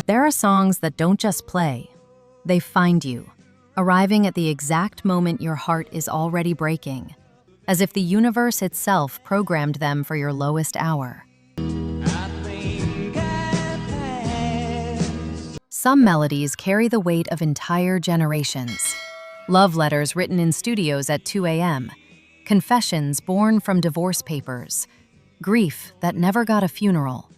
There are songs that don't just play, they find you, arriving at the exact moment your heart is already breaking, as if the universe itself programmed them for your lowest hour. Some melodies carry the weight of entire generations. Love letters written in studios at 2 a.m., confessions born from divorce papers, grief that never got a funeral.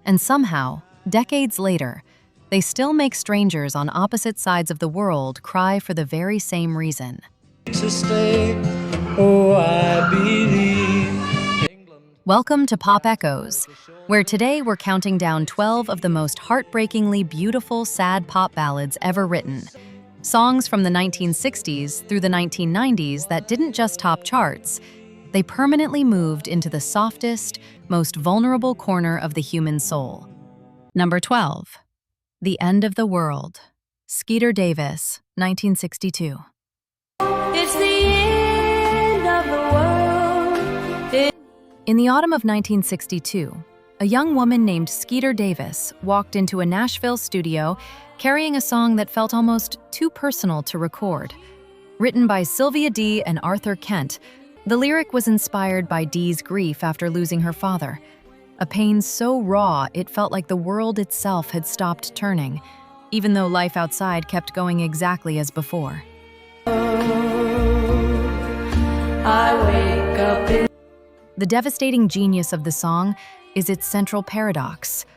And somehow, decades later, they still make strangers on opposite sides of the world cry for the very same reason. Welcome to Pop Echoes, where today we're counting down 12 of the most heartbreakingly beautiful sad pop ballads ever written. Songs from the 1960s through the 1990s that didn't just top charts, they permanently moved into the softest, most vulnerable corner of the human soul. Number 12. The End of the World. Skeeter Davis, 1962. It's the end of the world. In the autumn of 1962, a young woman named Skeeter Davis walked into a Nashville studio carrying a song that felt almost too personal to record. Written by Sylvia Dee and Arthur Kent, the lyric was inspired by Dee's grief after losing her father. A pain so raw it felt like the world itself had stopped turning, even though life outside kept going exactly as before. I wake up in The devastating genius of the song is its central paradox.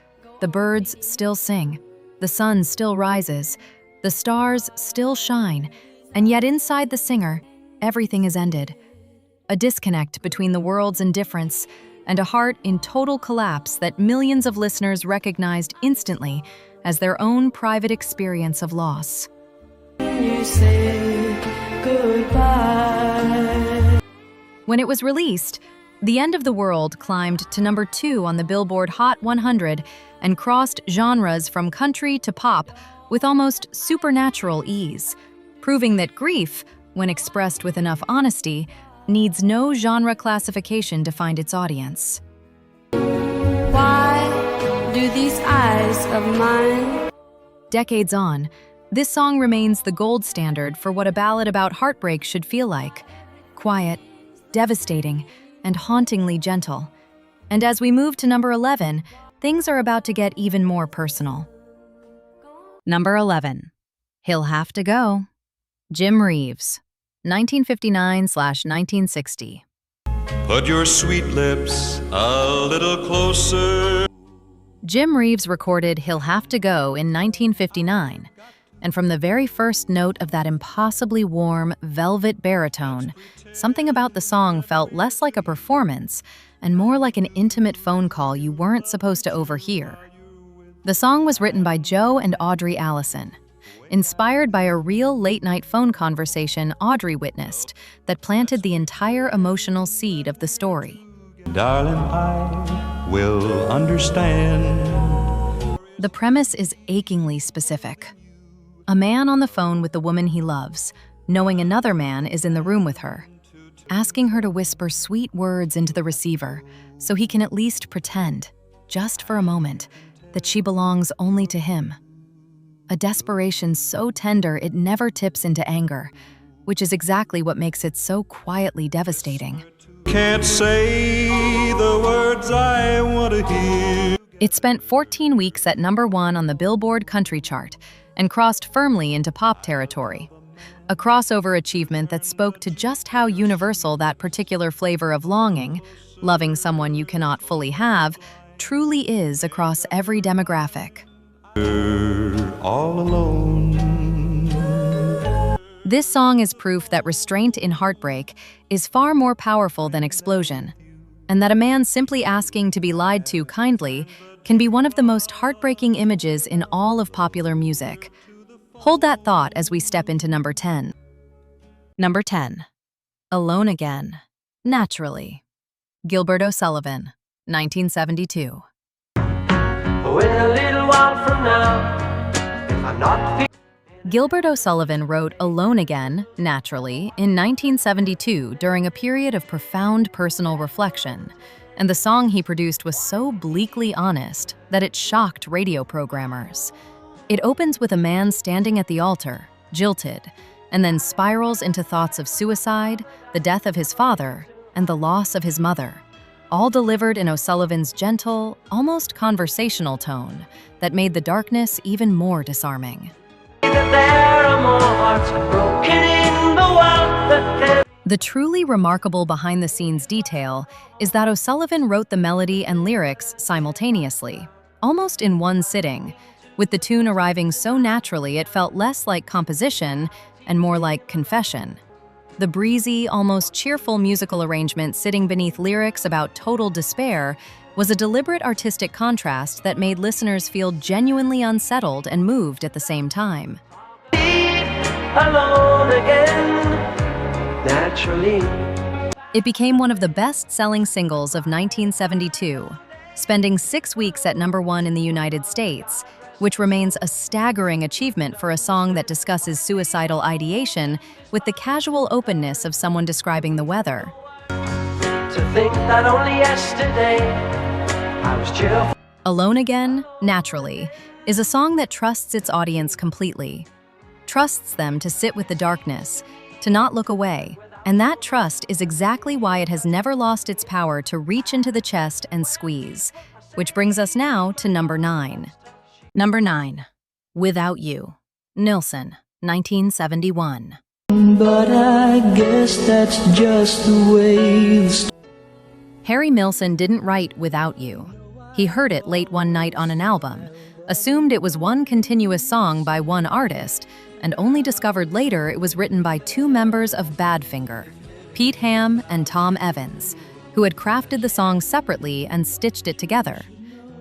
The birds still sing, the sun still rises, the stars still shine, and yet inside the singer, everything is ended. A disconnect between the world's indifference and a heart in total collapse that millions of listeners recognized instantly as their own private experience of loss. you say goodbye. When it was released, The End of the World climbed to number 2 on the Billboard Hot 100 and crossed genres from country to pop with almost supernatural ease, proving that grief, when expressed with enough honesty, needs no genre classification to find its audience. Why do these eyes of mine? Decades on, this song remains the gold standard for what a ballad about heartbreak should feel like: quiet, devastating, and hauntingly gentle. And as we move to number 11, things are about to get even more personal. Number 11. He'll Have to Go. Jim Reeves, 1959/1960. Put your sweet lips a little closer. Jim Reeves recorded He'll Have to Go in 1959, and from the very first note of that impossibly warm, velvet baritone, something about the song felt less like a performance and more like an intimate phone call you weren't supposed to overhear. The song was written by Joe and Audrey Allison, inspired by a real late-night phone conversation Audrey witnessed that planted the entire emotional seed of the story. Darling, I will understand. The premise is achingly specific. A man on the phone with the woman he loves, knowing another man is in the room with her, asking her to whisper sweet words into the receiver so he can at least pretend, just for a moment, that she belongs only to him. A desperation so tender it never tips into anger, which is exactly what makes it so quietly devastating. Can't say the words I want to hear. It spent 14 weeks at number 1 on the Billboard Country Chart and crossed firmly into pop territory. A crossover achievement that spoke to just how universal that particular flavor of longing, loving someone you cannot fully have, truly is across every demographic. All alone. This song is proof that restraint in heartbreak is far more powerful than explosion, and that a man simply asking to be lied to kindly can be one of the most heartbreaking images in all of popular music. Hold that thought as we step into number 10. Number 10. Alone Again, Naturally. Gilbert O'Sullivan, 1972. When a little while from now, if I'm not Gilbert O'Sullivan wrote Alone Again, Naturally, in 1972 during a period of profound personal reflection. and the song he produced was so bleakly honest that it shocked radio programmers. It opens with a man standing at the altar, jilted, and then spirals into thoughts of suicide, the death of his father, and the loss of his mother, all delivered in O'Sullivan's gentle, almost conversational tone that made the darkness even more disarming. There are more hearts broken in the world that can. The truly remarkable behind-the-scenes detail is that O'Sullivan wrote the melody and lyrics simultaneously, almost in one sitting, with the tune arriving so naturally it felt less like composition and more like confession. The breezy, almost cheerful musical arrangement sitting beneath lyrics about total despair was a deliberate artistic contrast that made listeners feel genuinely unsettled and moved at the same time. Alone again, naturally. It became one of the best-selling singles of 1972, spending 6 weeks at #1 in the United States, which remains a staggering achievement for a song that discusses suicidal ideation with the casual openness of someone describing the weather. To think that only yesterday I was cheerful. Alone Again, naturally, is a song that trusts its audience completely. Trusts them to sit with the darkness, to not look away, and that trust is exactly why it has never lost its power to reach into the chest and squeeze, which brings us now to number 9. Number 9, Without You, Nilsson, 1971. But I guess that's just the way Harry Nilsson didn't write Without You. He heard it late one night on an album, assumed it was one continuous song by one artist, and only discovered later it was written by 2 members of Badfinger, Pete Ham and Tom Evans, who had crafted the song separately and stitched it together.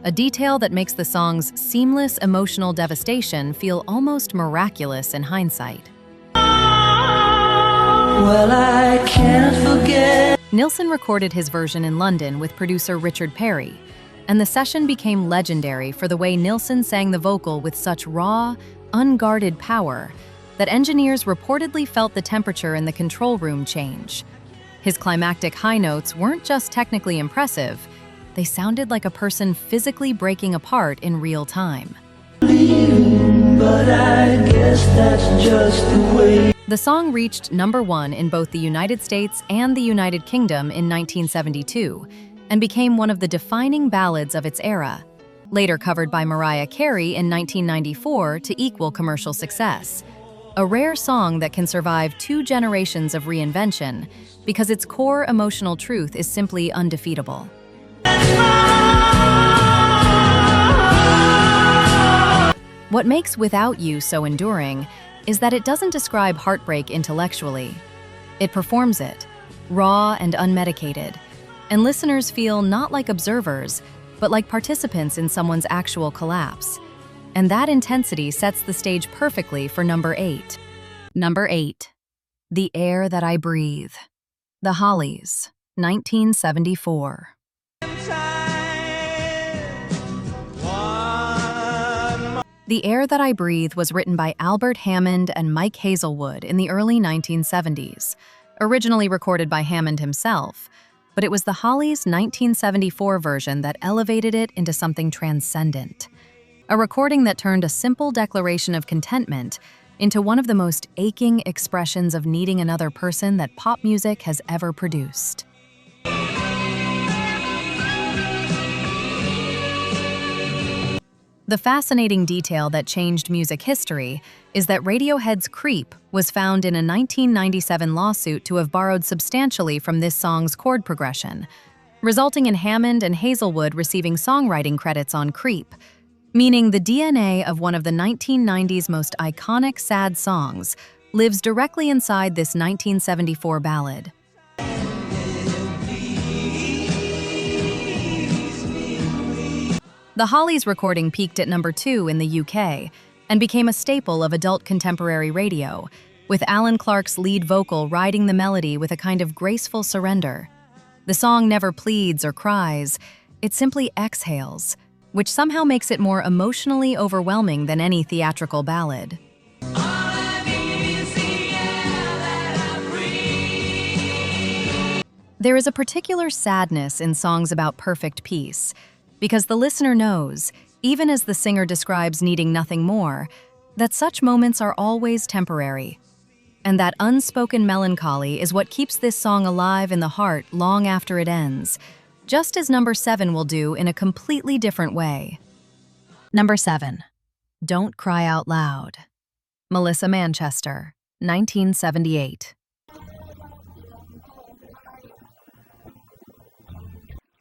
A detail that makes the song's seamless emotional devastation feel almost miraculous in hindsight. well, I can't forget. Nilsson recorded his version in London with producer Richard Perry, and the session became legendary for the way Nilsson sang the vocal with such raw, unguarded power that engineers reportedly felt the temperature in the control room change. His climactic high notes weren't just technically impressive, they sounded like a person physically breaking apart in real time. But I guess that's just the way. The song reached #1 in both the United States and the United Kingdom in 1972 and became one of the defining ballads of its era, later covered by Mariah Carey in 1994 to equal commercial success. A rare song that can survive 2 generations of reinvention because its core emotional truth is simply undefeatable. What makes Without You so enduring is that it doesn't describe heartbreak intellectually. It performs it, raw and unmedicated, and listeners feel not like observers, but like participants in someone's actual collapse. And that intensity sets the stage perfectly for number 8. Number 8, The Air That I Breathe, The Hollies, 1974. The Air That I Breathe was written by Albert Hammond and Mike Hazelwood in the early 1970s, originally recorded by Hammond himself, but it was the Hollies' 1974 version that elevated it into something transcendent. A recording that turned a simple declaration of contentment into one of the most aching expressions of needing another person that pop music has ever produced. The fascinating detail that changed music history is that Radiohead's Creep was found in a 1997 lawsuit to have borrowed substantially from this song's chord progression, resulting in Hammond and Hazelwood receiving songwriting credits on Creep, meaning the DNA of one of the 1990s most iconic sad songs lives directly inside this 1974 ballad. The Hollies recording peaked at number 2 in the UK and became a staple of adult contemporary radio, with Alan Clark's lead vocal riding the melody with a kind of graceful surrender. The song never pleads or cries, it simply exhales, which somehow makes it more emotionally overwhelming than any theatrical ballad. There is a particular sadness in songs about perfect peace, because the listener knows, even as the singer describes needing nothing more, that such moments are always temporary. And that unspoken melancholy is what keeps this song alive in the heart long after it ends, just as number 7 will do in a completely different way. Number 7. Don't Cry Out Loud. Melissa Manchester, 1978.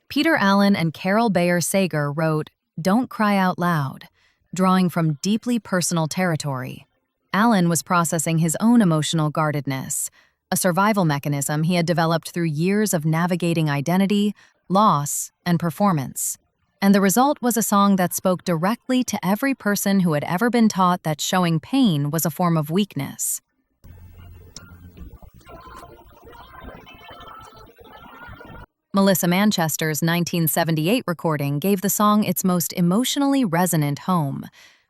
Peter Allen and Carol Bayer Sager wrote Don't Cry Out Loud, drawing from deeply personal territory. Allen was processing his own emotional guardedness, a survival mechanism he had developed through years of navigating identity, loss, and performance. And the result was a song that spoke directly to every person who had ever been taught that showing pain was a form of weakness. Melissa Manchester's 1978 recording gave the song its most emotionally resonant home,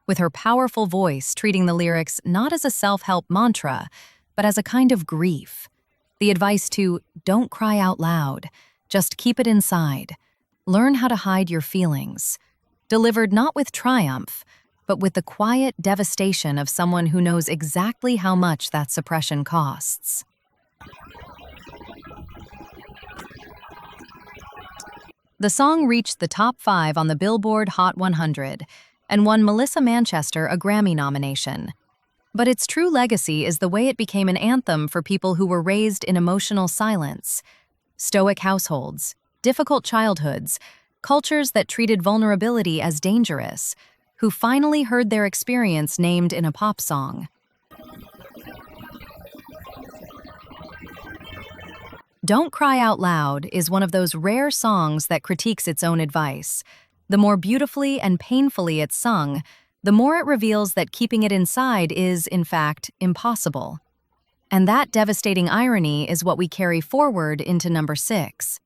with her powerful voice treating the lyrics not as a self-help mantra, but as a kind of grief. The advice to don't cry out loud, just keep it inside. Learn how to hide your feelings. Delivered not with triumph, but with the quiet devastation of someone who knows exactly how much that suppression costs. The song reached the top 5 on the Billboard Hot 100 and won Melissa Manchester a Grammy nomination. But its true legacy is the way it became an anthem for people who were raised in emotional silence. Stoic households, difficult childhoods, cultures that treated vulnerability as dangerous, who finally heard their experience named in a pop song. Don't Cry Out Loud is one of those rare songs that critiques its own advice. The more beautifully and painfully it's sung, the more it reveals that keeping it inside is, in fact, impossible. And that devastating irony is what we carry forward into number 6.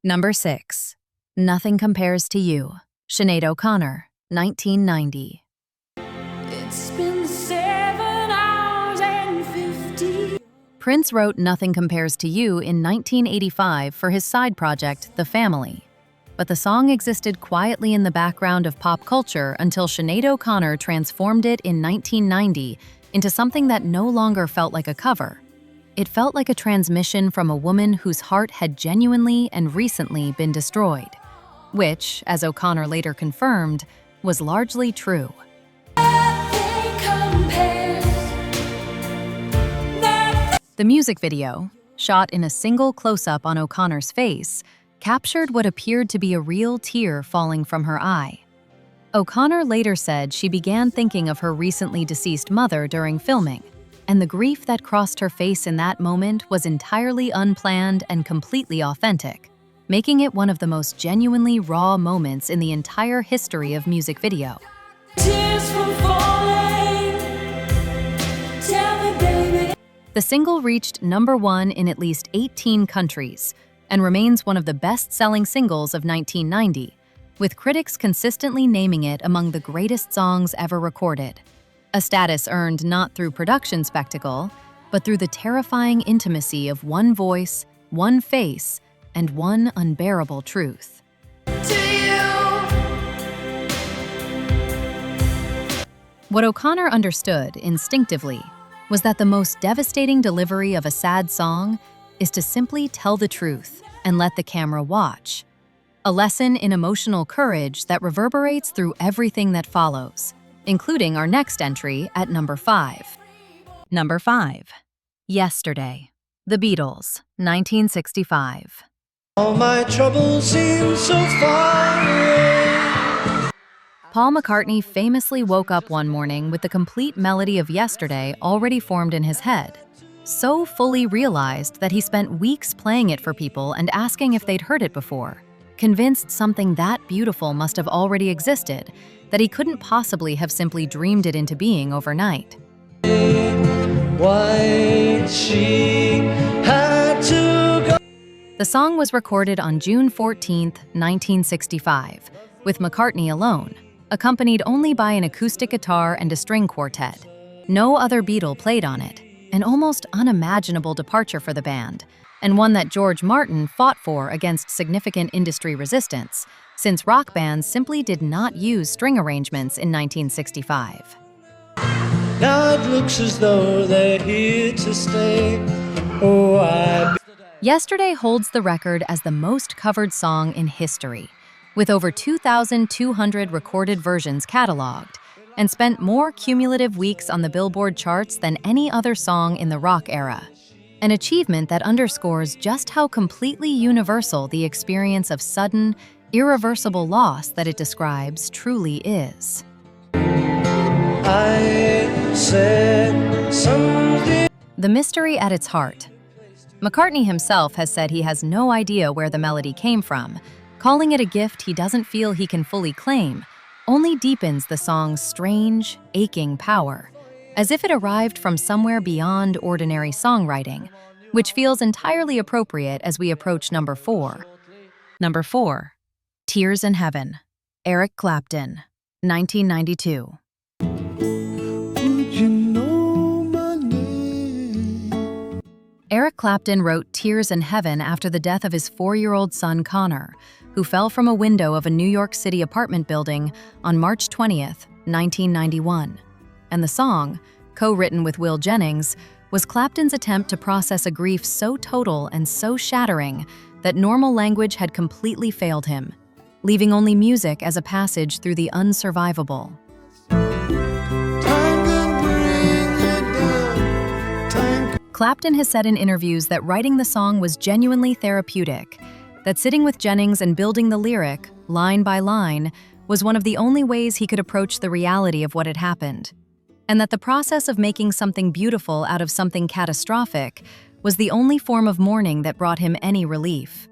Number 6. Nothing Compares to You. Sinéad O'Connor, 1990. It's been 7 hours and 50. Prince wrote Nothing Compares to You in 1985 for his side project, The Family. But the song existed quietly in the background of pop culture until Sinéad O'Connor transformed it in 1990 into something that no longer felt like a cover. It felt like a transmission from a woman whose heart had genuinely and recently been destroyed, which, as O'Connor later confirmed, was largely true. The music video, shot in a single close-up on O'Connor's face, captured what appeared to be a real tear falling from her eye. O'Connor later said she began thinking of her recently deceased mother during filming, and the grief that crossed her face in that moment was entirely unplanned and completely authentic, making it one of the most genuinely raw moments in the entire history of music video. Tears from falling. Tell me, baby. The single reached number 1 in at least 18 countries and remains one of the best-selling singles of 1990, with critics consistently naming it among the greatest songs ever recorded. A status earned not through production spectacle, but through the terrifying intimacy of one voice, one face, and one unbearable truth. What O'Connor understood instinctively was that the most devastating delivery of a sad song is to simply tell the truth and let the camera watch. A lesson in emotional courage that reverberates through everything that follows, including our next entry at number 5. Number 5. Yesterday. The Beatles, 1965. All my troubles seem so far away. Paul McCartney famously woke up one morning with the complete melody of Yesterday already formed in his head, so fully realized that he spent weeks playing it for people and asking if they'd heard it before, convinced something that beautiful must have already existed, that he couldn't possibly have simply dreamed it into being overnight. Why she had to go. The song was recorded on June 14, 1965, with McCartney alone, accompanied only by an acoustic guitar and a string quartet. No other Beatle played on it, an almost unimaginable departure for the band, and one that George Martin fought for against significant industry resistance, since rock bands simply did not use string arrangements in 1965. Now it looks as though they're here to stay. Oh, Yesterday holds the record as the most covered song in history, with over 2,200 recorded versions cataloged, and spent more cumulative weeks on the Billboard charts than any other song in the rock era. An achievement that underscores just how completely universal the experience of sudden, irreversible loss that it describes truly is. I said something. The mystery at its heart. McCartney himself has said he has no idea where the melody came from, calling it a gift he doesn't feel he can fully claim, only deepens the song's strange, aching power, as if it arrived from somewhere beyond ordinary songwriting, which feels entirely appropriate as we approach number 4. Number 4. Tears in Heaven, Eric Clapton, 1992. You know my name. Eric Clapton wrote Tears in Heaven after the death of his 4-year-old son Connor, who fell from a window of a New York City apartment building on March 20th, 1991. And the song, co-written with Will Jennings, was Clapton's attempt to process a grief so total and so shattering that normal language had completely failed him, leaving only music as a passage through the unsurvivable. Clapton has said in interviews that writing the song was genuinely therapeutic, that sitting with Jennings and building the lyric, line by line, was one of the only ways he could approach the reality of what had happened, and that the process of making something beautiful out of something catastrophic was the only form of mourning that brought him any relief.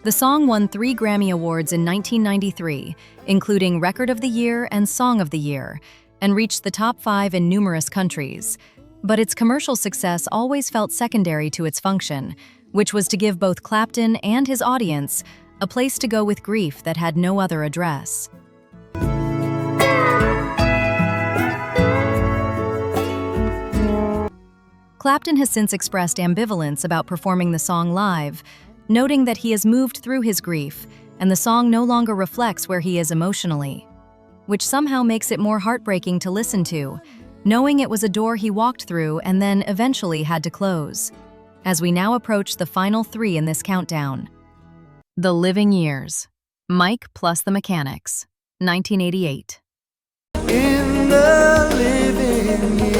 The song won 3 Grammy Awards in 1993, including Record of the Year and Song of the Year, and reached the top 5 in numerous countries. But its commercial success always felt secondary to its function, which was to give both Clapton and his audience a place to go with grief that had no other address. Clapton has since expressed ambivalence about performing the song live, noting that he has moved through his grief, and the song no longer reflects where he is emotionally, which somehow makes it more heartbreaking to listen to, knowing it was a door he walked through and then eventually had to close. As we now approach the final 3 in this countdown. The Living Years, Mike plus the Mechanics, 1988. In the living years.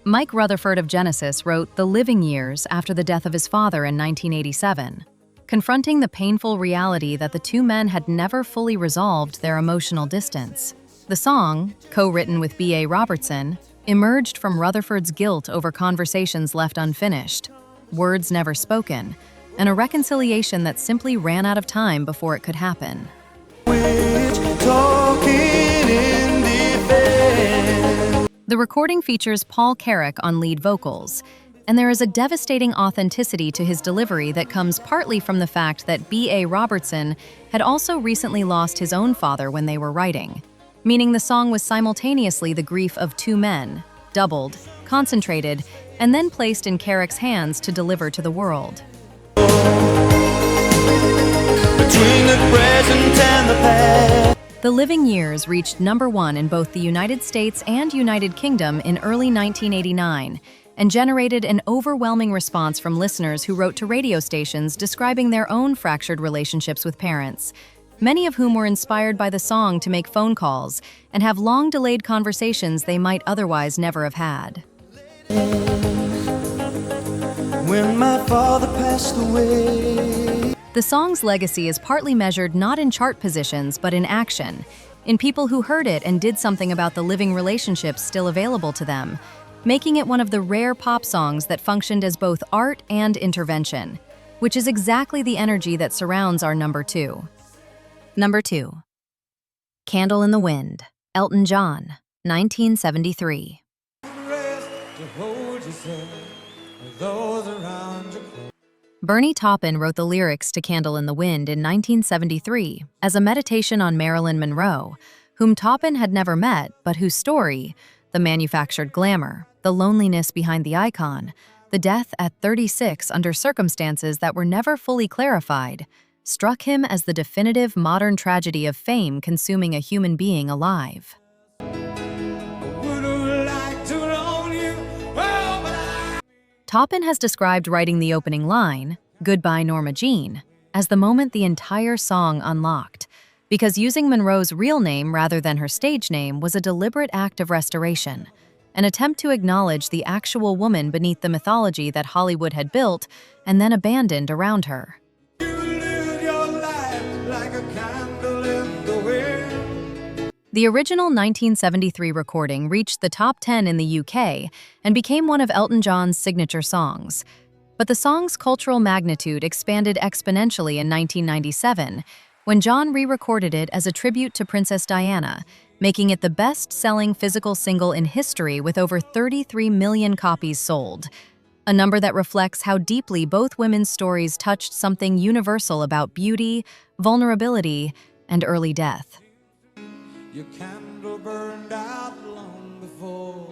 Mike Rutherford of Genesis wrote The Living Years after the death of his father in 1987, confronting the painful reality that the two men had never fully resolved their emotional distance. The song, co-written with B.A. Robertson, emerged from Rutherford's guilt over conversations left unfinished, words never spoken, and a reconciliation that simply ran out of time before it could happen. The recording features Paul Carrack on lead vocals, and there is a devastating authenticity to his delivery that comes partly from the fact that B.A. Robertson had also recently lost his own father when they were writing, meaning the song was simultaneously the grief of two men, doubled, concentrated, and then placed in Carrack's hands to deliver to the world. Between the present and the past. The Living Years reached number 1 in both the United States and United Kingdom in early 1989 and generated an overwhelming response from listeners who wrote to radio stations describing their own fractured relationships with parents, many of whom were inspired by the song to make phone calls and have long-delayed conversations they might otherwise never have had. When my father passed away. The song's legacy is partly measured not in chart positions but in action, in people who heard it and did something about the living relationships still available to them, making it one of the rare pop songs that functioned as both art and intervention, which is exactly the energy that surrounds our number 2. Number 2. Candle in the Wind, Elton John, 1973. Bernie Taupin wrote the lyrics to Candle in the Wind in 1973 as a meditation on Marilyn Monroe, whom Toppin had never met, but whose story, the manufactured glamour, the loneliness behind the icon, the death at 36 under circumstances that were never fully clarified, struck him as the definitive modern tragedy of fame consuming a human being alive. Toppin has described writing the opening line, "Goodbye Norma Jean," as the moment the entire song unlocked, because using Monroe's real name rather than her stage name was a deliberate act of restoration, an attempt to acknowledge the actual woman beneath the mythology that Hollywood had built and then abandoned around her. The original 1973 recording reached the top 10 in the UK and became one of Elton John's signature songs. But the song's cultural magnitude expanded exponentially in 1997, when John re-recorded it as a tribute to Princess Diana, making it the best-selling physical single in history with over 33 million copies sold, a number that reflects how deeply both women's stories touched something universal about beauty, vulnerability, and early death. Your candle burned out long before.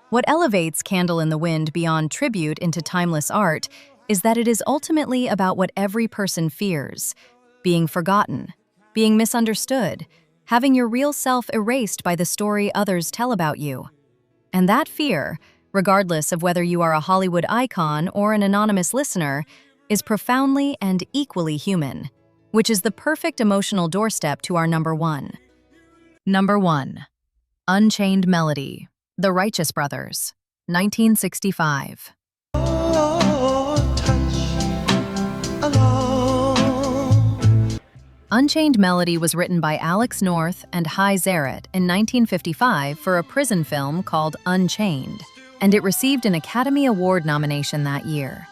What elevates Candle in the Wind beyond tribute into timeless art is that it is ultimately about what every person fears: being forgotten, being misunderstood, having your real self erased by the story others tell about you. And that fear, regardless of whether you are a Hollywood icon or an anonymous listener, is profoundly and equally human, which is the perfect emotional doorstep to our number one. Number 1. Unchained Melody, The Righteous Brothers, 1965. Unchained Melody was written by Alex North and Hy Zarrett in 1955 for a prison film called Unchained, and it received an Academy Award nomination that year.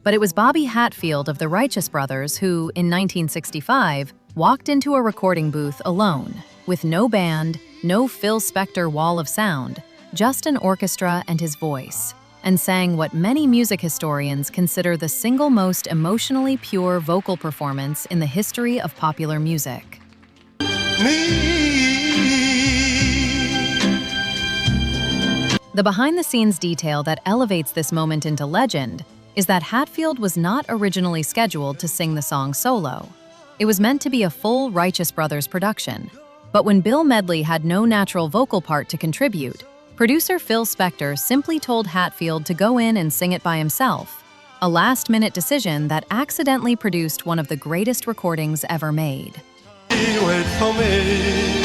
But it was Bobby Hatfield of the Righteous Brothers who, in 1965, walked into a recording booth alone, with no band, no Phil Spector wall of sound, just an orchestra and his voice, and sang what many music historians consider the single most emotionally pure vocal performance in the history of popular music. The behind-the-scenes detail that elevates this moment into legend is that Hatfield was not originally scheduled to sing the song solo. It was meant to be a full Righteous Brothers production. But when Bill Medley had no natural vocal part to contribute, producer Phil Spector simply told Hatfield to go in and sing it by himself, a last-minute decision that accidentally produced one of the greatest recordings ever made. Wait for me,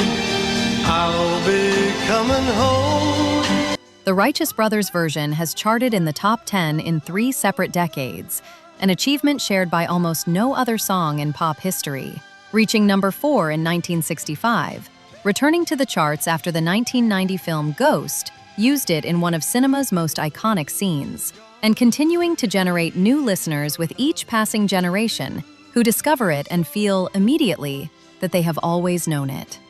I'll be coming home. The Righteous Brothers version has charted in the top 10 in 3 separate decades, an achievement shared by almost no other song in pop history, reaching number 4 in 1965, returning to the charts after the 1990 film Ghost used it in one of cinema's most iconic scenes, and continuing to generate new listeners with each passing generation who discover it and feel immediately that they have always known it.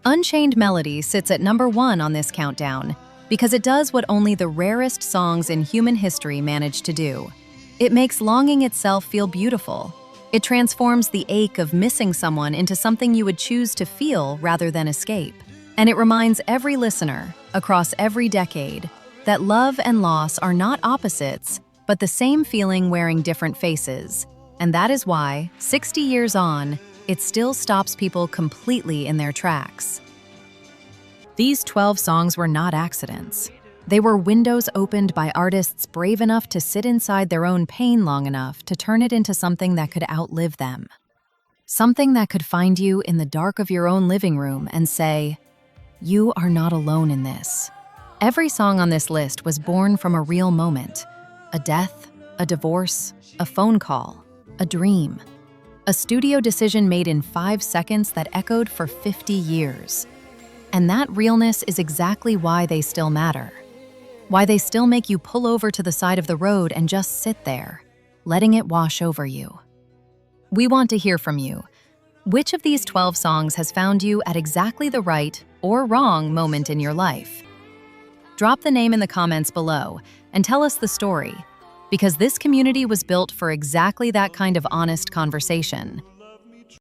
Unchained Melody sits at number 1 on this countdown because it does what only the rarest songs in human history manage to do. It makes longing itself feel beautiful. It transforms the ache of missing someone into something you would choose to feel rather than escape. And it reminds every listener, across every decade, that love and loss are not opposites, but the same feeling wearing different faces. And that is why, 60 years on, it still stops people completely in their tracks. These 12 songs were not accidents. They were windows opened by artists brave enough to sit inside their own pain long enough to turn it into something that could outlive them. Something that could find you in the dark of your own living room and say, "You are not alone in this." Every song on this list was born from a real moment: a death, a divorce, a phone call, a dream, a studio decision made in 5 seconds that echoed for 50 years. And that realness is exactly why they still matter. Why they still make you pull over to the side of the road and just sit there, letting it wash over you. We want to hear from you. Which of these 12 songs has found you at exactly the right or wrong moment in your life? Drop the name in the comments below and tell us the story. Because this community was built for exactly that kind of honest conversation.